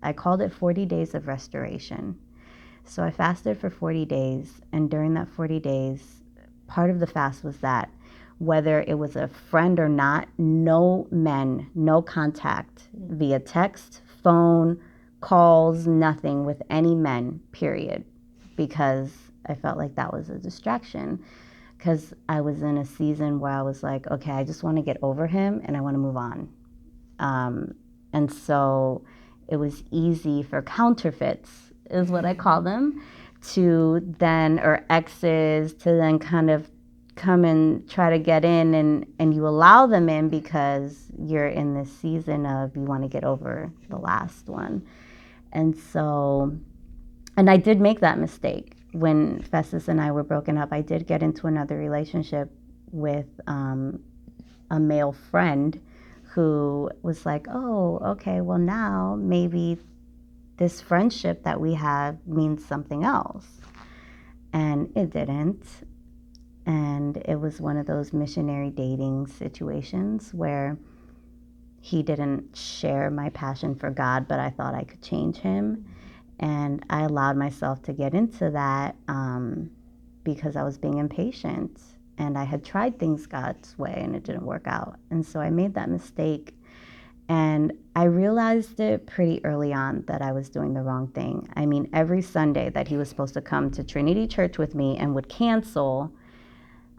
I called it 40 days of restoration. So I fasted for 40 days, and during that 40 days, part of the fast was that whether it was a friend or not, no men, no contact via text, phone, calls, nothing with any men, period, because I felt like that was a distraction. Because I was in a season where I was like, okay, I just want to get over him and I want to move on. And so it was easy for counterfeits, is what I call them, to then, or exes, to then kind of come and try to get in, and you allow them in because you're in this season of you want to get over the last one. And so, and I did make that mistake. When Festus and I were broken up, I did get into another relationship with a male friend who was like, oh, okay, well now maybe this friendship that we have means something else. And it didn't. And it was one of those missionary dating situations where he didn't share my passion for God, but I thought I could change him. And I allowed myself to get into that because I was being impatient. And I had tried things God's way and it didn't work out. And so I made that mistake. And I realized it pretty early on that I was doing the wrong thing. I mean, every Sunday that he was supposed to come to Trinity Church with me and would cancel,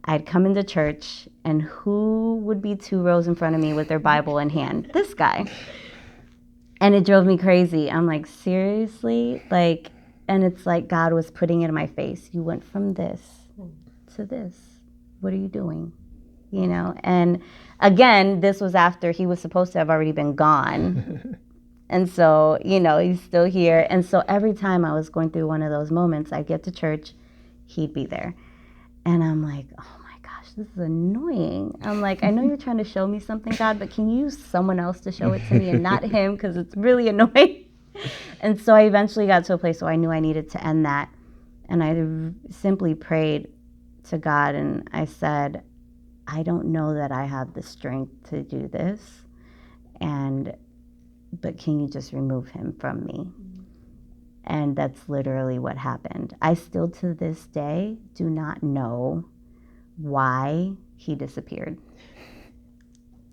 I'd come into church, and who would be 2 rows in front of me with their Bible in hand? This guy. And it drove me crazy. I'm like, seriously? Like, and it's like God was putting it in my face. You went from this to this. What are you doing? You know? And again, this was after he was supposed to have already been gone. And so, you know, he's still here. And so every time I was going through one of those moments, I'd get to church, he'd be there. And I'm like, oh my gosh, this is annoying. I'm like, I know you're trying to show me something, God, but can you use someone else to show it to me and not him, because it's really annoying. And so I eventually got to a place where I knew I needed to end that. And I simply prayed to God and I said, I don't know that I have the strength to do this, but can you just remove him from me? And that's literally what happened. I still to this day do not know why he disappeared.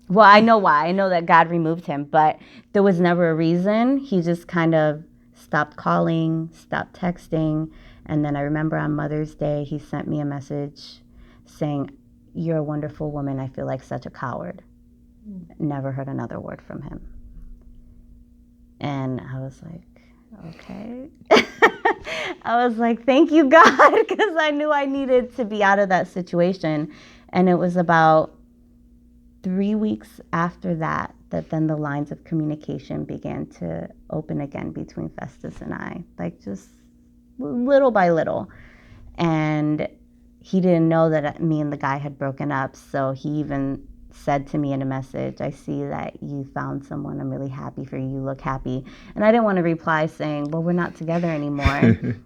Well, I know why. I know that God removed him, but there was never a reason. He just kind of stopped calling, stopped texting. And then I remember on Mother's Day, he sent me a message saying, you're a wonderful woman. I feel like such a coward. Never heard another word from him. And I was like, okay. I was like, thank you, God, because I knew I needed to be out of that situation. And it was about 3 weeks after that then the lines of communication began to open again between Festus and I, like just little by little. And he didn't know that me and the guy had broken up, so he even said to me in a message, I see that you found someone. I'm really happy for you. You look happy. And I didn't want to reply saying, well, we're not together anymore,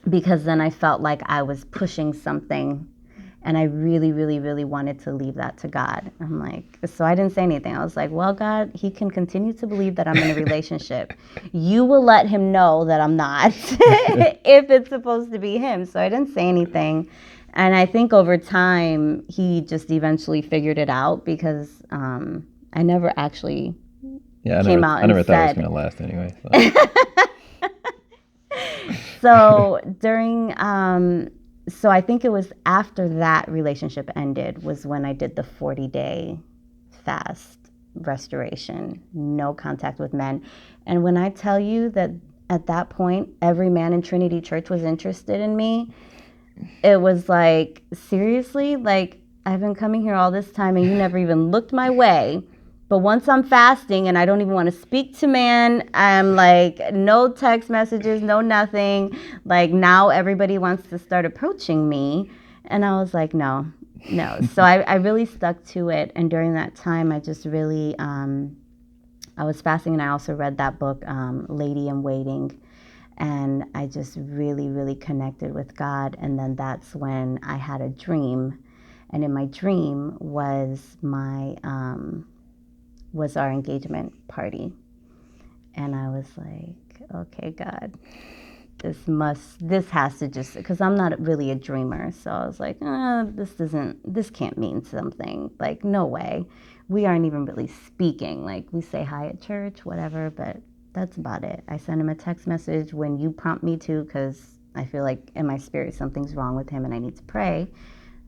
because then I felt like I was pushing something, and I really, really, really wanted to leave that to God. I'm like, so I didn't say anything. I was like, well, God, he can continue to believe that I'm in a relationship. You will let him know that I'm not if it's supposed to be him. So I didn't say anything. And I think over time, he just eventually figured it out, because I never actually came out and said. I never thought it was going to last anyway. So so I think it was after that relationship ended was when I did the 40-day fast restoration, no contact with men. And when I tell you that at that point, every man in Trinity Church was interested in me, it was like, seriously? Like, I've been coming here all this time and you never even looked my way. But once I'm fasting and I don't even want to speak to man, I'm like, no text messages, no nothing. Like, now everybody wants to start approaching me. And I was like, no. So I really stuck to it. And during that time, I just really, I was fasting, and I also read that book, Lady in Waiting. And I just really, really connected with God. And then that's when I had a dream. And in my dream was our engagement party. And I was like, okay, God, this has to just, because I'm not really a dreamer. So I was like, this can't mean something. Like, no way. We aren't even really speaking. Like, we say hi at church, whatever, but that's about it. I send him a text message when you prompt me to, because I feel like in my spirit something's wrong with him and I need to pray.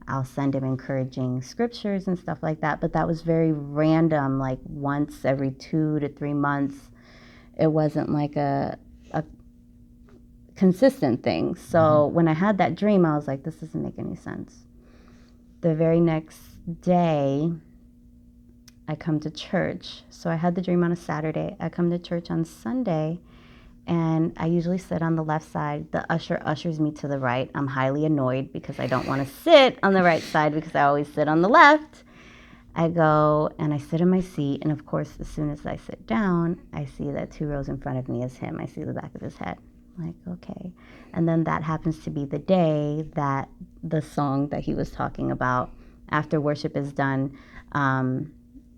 I'll send him encouraging scriptures and stuff like that. But that was very random, like once every 2 to 3 months. It wasn't like a consistent thing. So when I had that dream, I was like, this doesn't make any sense. The very next day, I come to church. So I had the dream on a Saturday. I come to church on Sunday, and I usually sit on the left side. The usher ushers me to the right. I'm highly annoyed because I don't want to sit on the right side because I always sit on the left. I go and I sit in my seat, and of course, as soon as I sit down, I see that 2 rows in front of me is him. I see the back of his head. I'm like, okay. And then that happens to be the day that the song that he was talking about, after worship is done,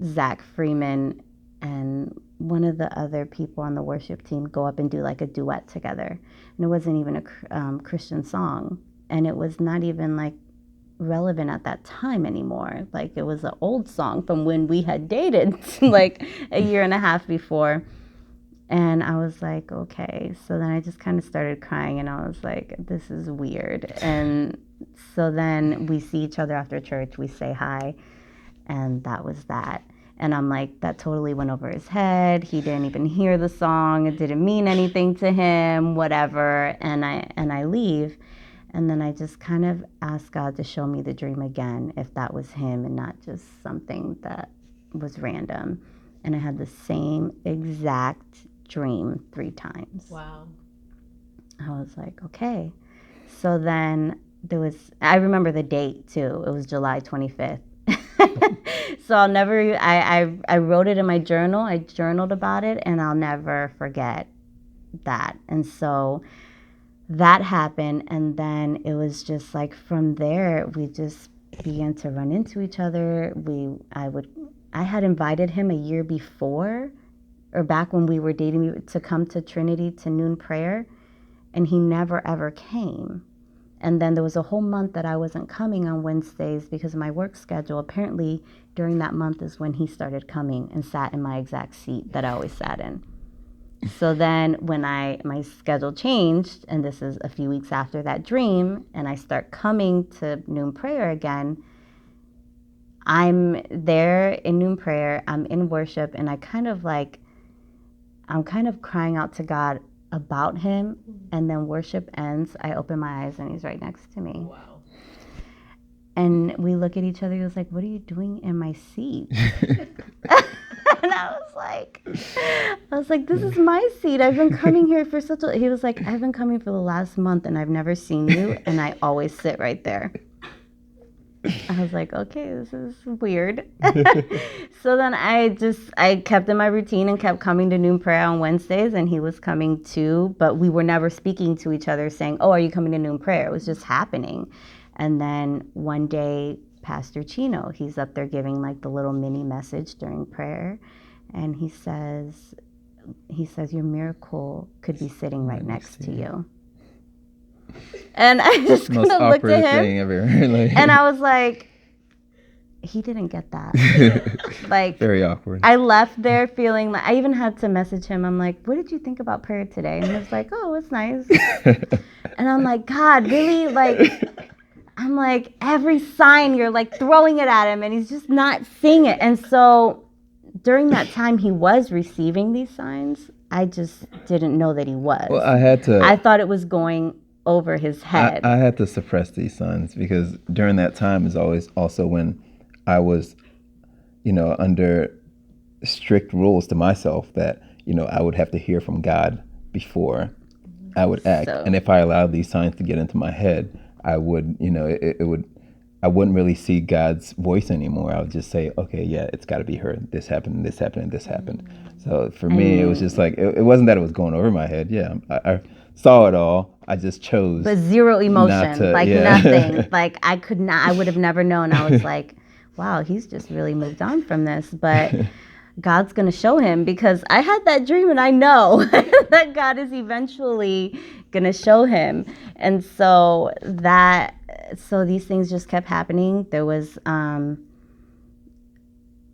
Zach Freeman and one of the other people on the worship team go up and do like a duet together. And it wasn't even a Christian song. And it was not even like relevant at that time anymore. Like, it was an old song from when we had dated like a year and a half before. And I was like, okay. So then I just kind of started crying, and I was like, this is weird. And so then we see each other after church, we say hi, and that was that. And I'm like, that totally went over his head. He didn't even hear the song. It didn't mean anything to him, whatever. And I leave. And then I just kind of asked God to show me the dream again, if that was him and not just something that was random. And I had the same exact dream 3 times. Wow. I was like, okay. So then I remember the date too. It was July 25th. So I'll never, I wrote it in my journal. I journaled about it, and I'll never forget that. And so that happened, and then it was just like from there we just began to run into each other. I had invited him a year before, or back when we were dating, to come to Trinity to noon prayer, and he never ever came. And then there was a whole month that I wasn't coming on Wednesdays because of my work schedule. Apparently during that month is when he started coming and sat in my exact seat that I always sat in. So then when my schedule changed, and this is a few weeks after that dream, and I start coming to noon prayer again, I'm there in noon prayer, I'm in worship, and I'm kind of crying out to God about him, and then worship ends. I open my eyes, and he's right next to me. Wow. And we look at each other. He was like, what are you doing in my seat? And I was like, this is my seat. I've been coming here for he was like, I've been coming for the last month and I've never seen you, and I always sit right there. I was like, okay, this is weird. So then I kept in my routine and kept coming to noon prayer on Wednesdays, and he was coming too, but we were never speaking to each other saying, oh, are you coming to noon prayer? It was just happening. And then one day, Pastor Chino, he's up there giving like the little mini message during prayer, and he says, your miracle could be sitting right next to you. And I just kind of looked at him, thing ever. And I was like, he didn't get that. Like, very awkward. I left there feeling like, I even had to message him. I'm like, what did you think about prayer today? And he was like, oh, it's nice. And I'm like, God, really? Like, I'm like, every sign you're like throwing it at him, and he's just not seeing it. And so during that time he was receiving these signs, I just didn't know that he was. Well, I thought it was going over his head. I had to suppress these signs, because during that time is always also when I was, under strict rules to myself that, I would have to hear from God before I would act. And if I allowed these signs to get into my head, I would, I wouldn't really see God's voice anymore. I would just say, okay, yeah, it's got to be her. This happened, this happened, and this happened. So for me, it was just like, it wasn't that it was going over my head. Yeah, I saw it all. I just chose. But zero emotion, nothing. Like, I would have never known. I was like, wow, he's just really moved on from this. But God's going to show him, because I had that dream and I know that God is eventually going to show him. And so these things just kept happening. There was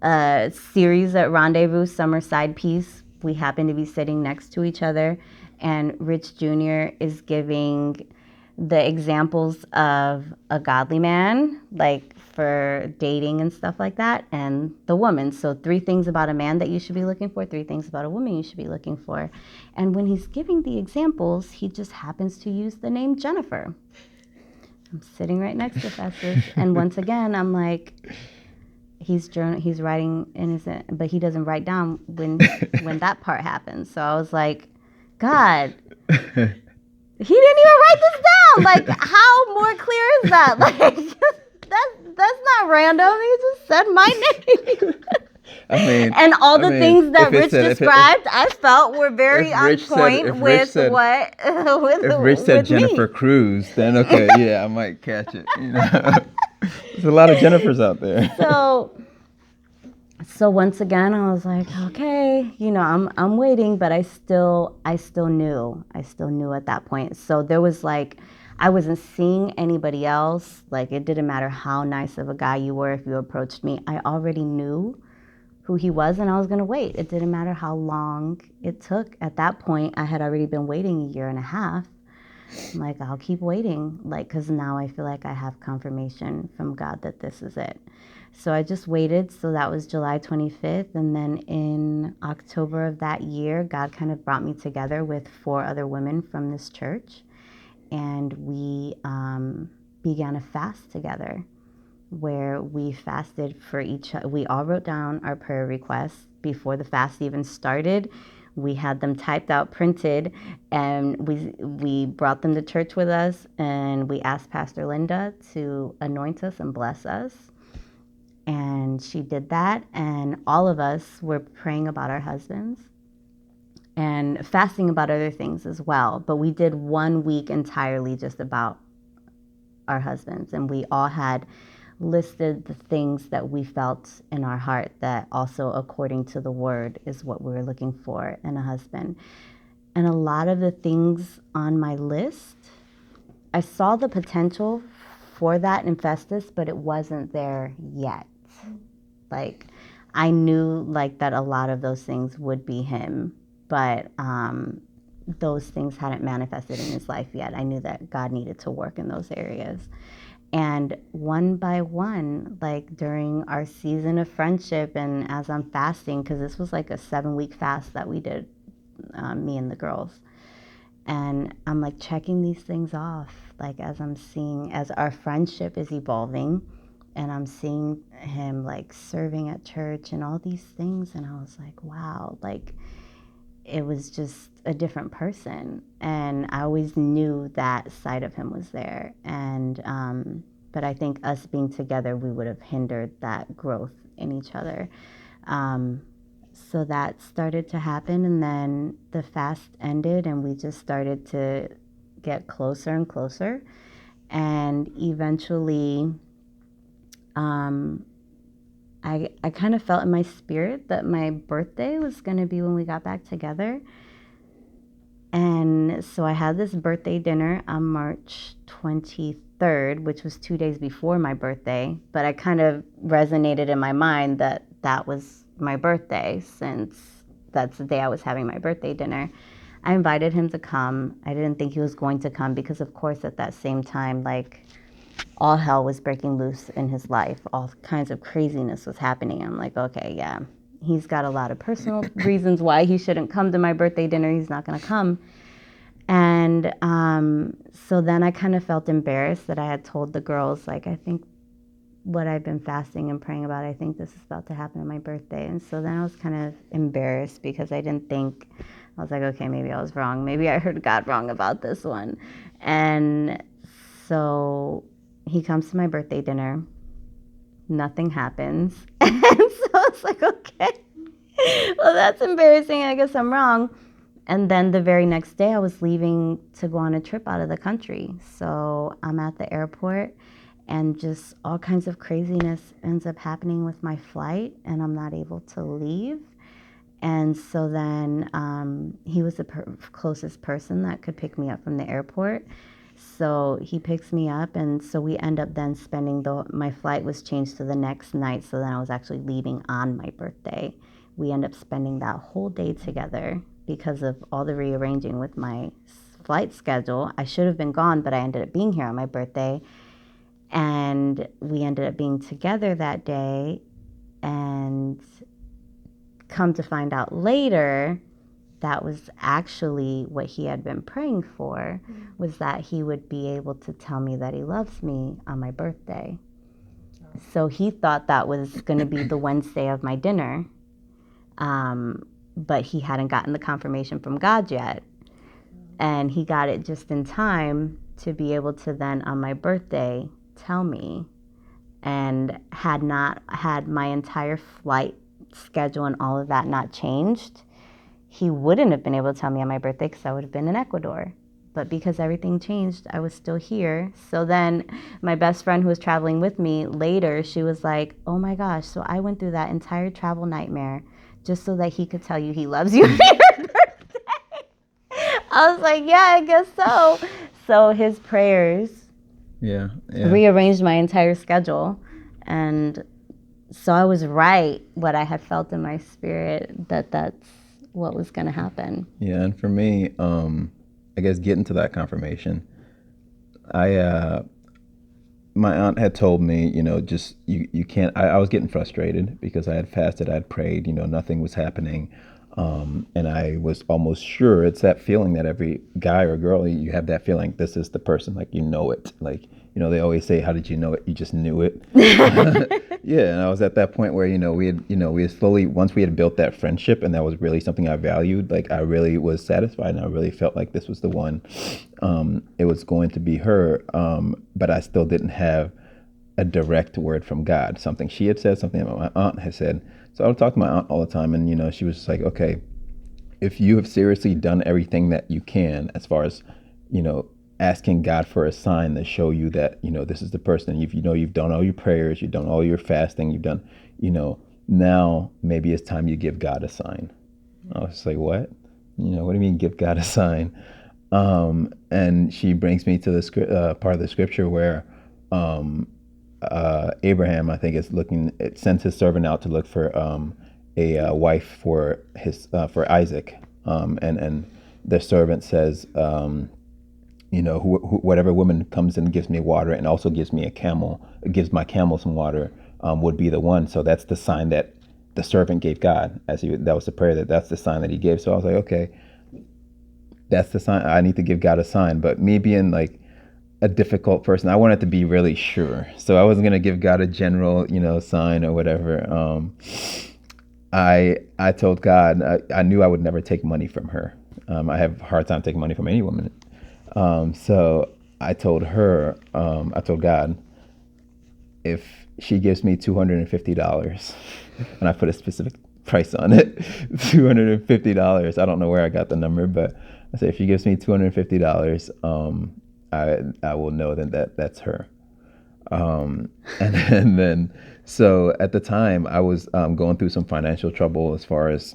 a series at Rendezvous, Summer Side Piece. We happened to be sitting next to each other, and Rich Jr. is giving the examples of a godly man, like for dating and stuff like that, and the woman. So 3 things about a man that you should be looking for, 3 things about a woman you should be looking for. And when he's giving the examples, he just happens to use the name Jennifer. I'm sitting right next to Festus, and once again, I'm like, he's writing in his, but he doesn't write down when that part happens. So I was like, God, he didn't even write this down. Like, how more clear is that? Like, that's not random. He just said my name. I mean, and all the things that Rich described, I felt were very on point with what if Rich said Jennifer Cruz, then okay, yeah, I might catch it. You know, there's a lot of Jennifers out there. So once again, I was like, okay, you know, I'm waiting, but I still knew at that point. So there was like, I wasn't seeing anybody else. Like, it didn't matter how nice of a guy you were. If you approached me, I already knew who he was, and I was going to wait. It didn't matter how long it took. At that point, I had already been waiting 1.5 years. I'm like, I'll keep waiting, like, because now I feel like I have confirmation from God that this is it. So I just waited. So that was July 25th. And then in October of that year, God kind of brought me together with 4 other women from this church. And we began a fast together, where we fasted for each other. We all wrote down our prayer requests before the fast even started. We had them typed out, printed, and we brought them to church with us, and we asked Pastor Linda to anoint us and bless us. And she did that, and all of us were praying about our husbands and fasting about other things as well. But we did 1 week entirely just about our husbands, and we all had listed the things that we felt in our heart that also, according to the word, is what we were looking for in a husband. And a lot of the things on my list, I saw the potential for that in Festus, but it wasn't there yet. Like, I knew like that a lot of those things would be him, but those things hadn't manifested in his life yet. I knew that God needed to work in those areas. And one by one, like during our season of friendship and as I'm fasting, because this was like a 7-week fast that we did, me and the girls. And I'm like checking these things off, like as I'm seeing, as our friendship is evolving, and I'm seeing him like serving at church and all these things. And I was like, wow, like it was just a different person. And I always knew that side of him was there. And, but I think us being together, we would have hindered that growth in each other. So that started to happen. And then the fast ended, and we just started to get closer and closer. And eventually, I kind of felt in my spirit that my birthday was going to be when we got back together. And so I had this birthday dinner on March 23rd, which was 2 days before my birthday. But I kind of resonated in my mind that that was my birthday, since that's the day I was having my birthday dinner. I invited him to come. I didn't think he was going to come because, of course, at that same time, like, all hell was breaking loose in his life. All kinds of craziness was happening. I'm like, okay, yeah, he's got a lot of personal reasons why he shouldn't come to my birthday dinner. He's not going to come. And so then I kind of felt embarrassed that I had told the girls, like, I think what I've been fasting and praying about, I think this is about to happen on my birthday. And so then I was kind of embarrassed because I didn't think, I was like, okay, maybe I was wrong. Maybe I heard God wrong about this one. And so he comes to my birthday dinner. Nothing happens. And so it's like, okay, well, that's embarrassing. I guess I'm wrong. And then the very next day, I was leaving to go on a trip out of the country. So I'm at the airport, and just all kinds of craziness ends up happening with my flight, and I'm not able to leave. And so then he was the closest person that could pick me up from the airport. So he picks me up, and so we end up then spending my flight was changed to the next night. So then I was actually leaving on my birthday. We end up spending that whole day together because of all the rearranging with my flight schedule. I should have been gone, but I ended up being here on my birthday. And we ended up being together that day. And come to find out later, that was actually what he had been praying for, was that he would be able to tell me that he loves me on my birthday. So he thought that was going to be the Wednesday of my dinner, but he hadn't gotten the confirmation from God yet. And he got it just in time to be able to then, on my birthday, tell me. And had my entire flight schedule and all of that not changed, he wouldn't have been able to tell me on my birthday because I would have been in Ecuador. But because everything changed, I was still here. So then my best friend who was traveling with me later, she was like, oh my gosh, so I went through that entire travel nightmare just so that he could tell you he loves you on your birthday. I was like, yeah, I guess so. So his prayers rearranged my entire schedule. And so I was right, what I had felt in my spirit, that's what was going to happen. Yeah, and for me, I guess getting to that confirmation, my aunt had told me, just you can't. I was getting frustrated because I had fasted, I had prayed, nothing was happening, and I was almost sure. It's that feeling that every guy or girl, you have that feeling. This is the person, like it, like they always say, "How did you know it?" You just knew it. Yeah, and I was at that point where we had slowly, once we had built that friendship, and that was really something I valued. Like I really was satisfied, and I really felt like this was the one. It was going to be her, but I still didn't have a direct word from God. Something she had said, something that my aunt had said. So I would talk to my aunt all the time, and she was just like, okay, if you have seriously done everything that you can, as far as asking God for a sign to show you that this is the person. You've done all your prayers, you've done all your fasting, you've done now maybe it's time you give God a sign. I was like, what? What do you mean give God a sign? And she brings me to the part of the scripture where Abraham, I think, it sends his servant out to look for a wife for for Isaac, and the servant says, whatever woman comes and gives me water and also gives my camel some water, would be the one. So that's the sign that the servant gave God, that was the prayer, that's the sign that he gave. So I was like, okay, that's the sign. I need to give God a sign. But me being like a difficult person, I wanted to be really sure. So I wasn't going to give God a general, sign or whatever. I told God, I knew I would never take money from her. I have a hard time taking money from any woman. So I told God, if she gives me $250, and I put a specific price on it, $250. I don't know where I got the number, but I said, if she gives me $250, I will know that's her. And then, so at the time I was going through some financial trouble as far as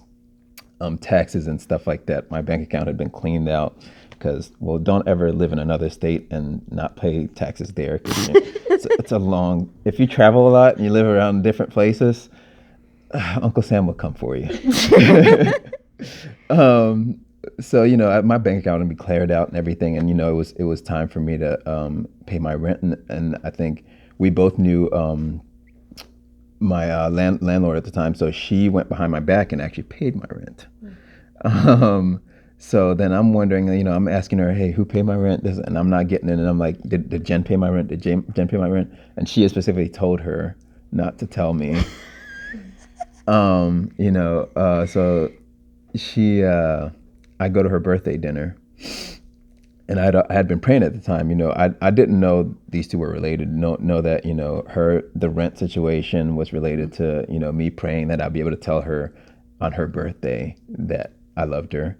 taxes and stuff like that. My bank account had been cleaned out because, well, don't ever live in another state and not pay taxes there. It's a long, if you travel a lot and you live around different places, Uncle Sam will come for you. So my bank account would be cleared out and everything, and it was time for me to pay my rent, and I think we both knew my landlord at the time, so she went behind my back and actually paid my rent. So then I'm wondering, I'm asking her, hey, who paid my rent? And I'm not getting it, and I'm like, did Jen pay my rent? Did Jen pay my rent? And she had specifically told her not to tell me. So she. I go to her birthday dinner, and I had been praying at the time. I didn't know these two were related. Know that the rent situation was related to me praying that I'd be able to tell her on her birthday that I loved her.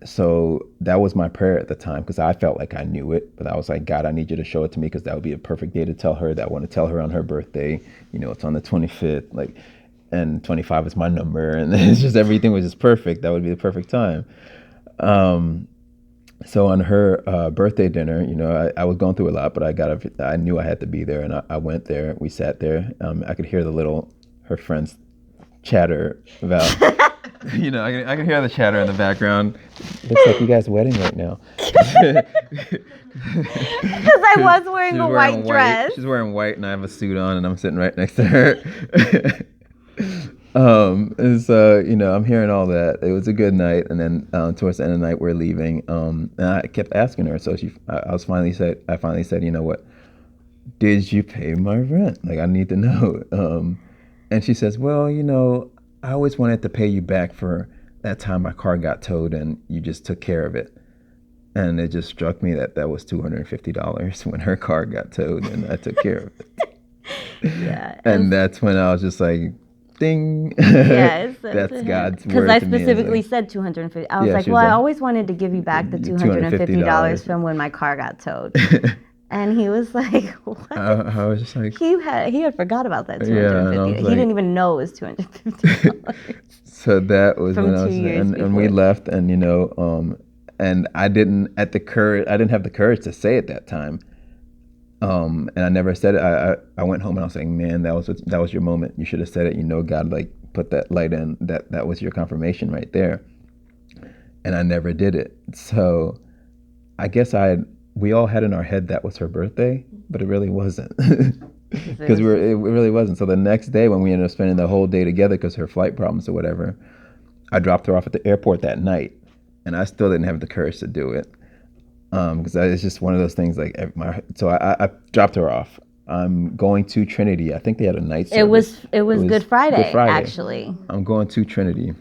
So that was my prayer at the time, because I felt like I knew it, but I was like, God, I need you to show it to me, because that would be a perfect day to tell her that I want to tell her on her birthday. It's on the 25th. and 25 is my number, and it's just everything was just perfect. That would be the perfect time. So on her birthday dinner, I was going through a lot, but I knew I had to be there, and I went there. We sat there. I could hear her friends chatter about, I can hear the chatter in the background. Looks like you guys' wedding right now. Because I was wearing a white dress. She's wearing white, and I have a suit on, and I'm sitting right next to her. And so, I'm hearing all that. It was a good night, and then towards the end of the night, we're leaving. And I kept asking her, so I finally said, you know what? Did you pay my rent? Like, I need to know. And she says, well, I always wanted to pay you back for that time my car got towed, and you just took care of it. And it just struck me that was $250 when her car got towed, and I took care of it. Yeah. And that's when I was just like, ding. Yes, That's God's word. Because I to me. specifically said $250. I was Yeah, like, she well, was I like, always wanted to give you back the $250 from when my car got towed. And he was like, what? I was just like, He had forgot about that $250. Yeah, He didn't even know it was $250. So that was From when I 2 was, years and we before. left, and and I didn't have the courage to say it that time. And I never said it. I went home and I was saying, man, that was your moment. You should have said it. God like put that light in. That was your confirmation right there. And I never did it. So I guess we all had in our head that was her birthday, but it really wasn't. Because it really wasn't. So the next day when we ended up spending the whole day together because her flight problems or whatever, I dropped her off at the airport that night, and I still didn't have the courage to do it. Because it's just one of those things. Like so I dropped her off. I'm going to Trinity. I think they had a night service. It was Good Friday, actually. I'm going to Trinity,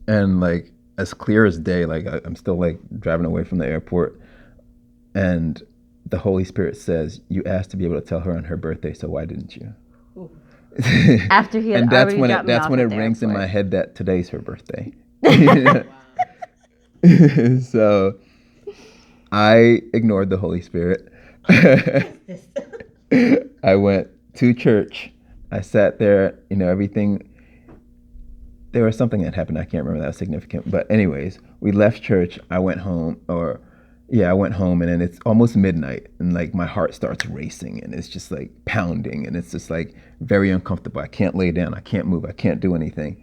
and like as clear as day, like I'm still like driving away from the airport, and the Holy Spirit says, "You asked to be able to tell her on her birthday, so why didn't you?" After he had and already dropped me off that's when at it the rings in airport. my head that today's her birthday. So I ignored the Holy Spirit. I went to church. I sat there, everything. There was something that happened. I can't remember that was significant. But anyways, we left church. I went home, I went home, and then it's almost midnight, and like my heart starts racing, and it's just like pounding, and it's just like very uncomfortable. I can't lay down. I can't move. I can't do anything.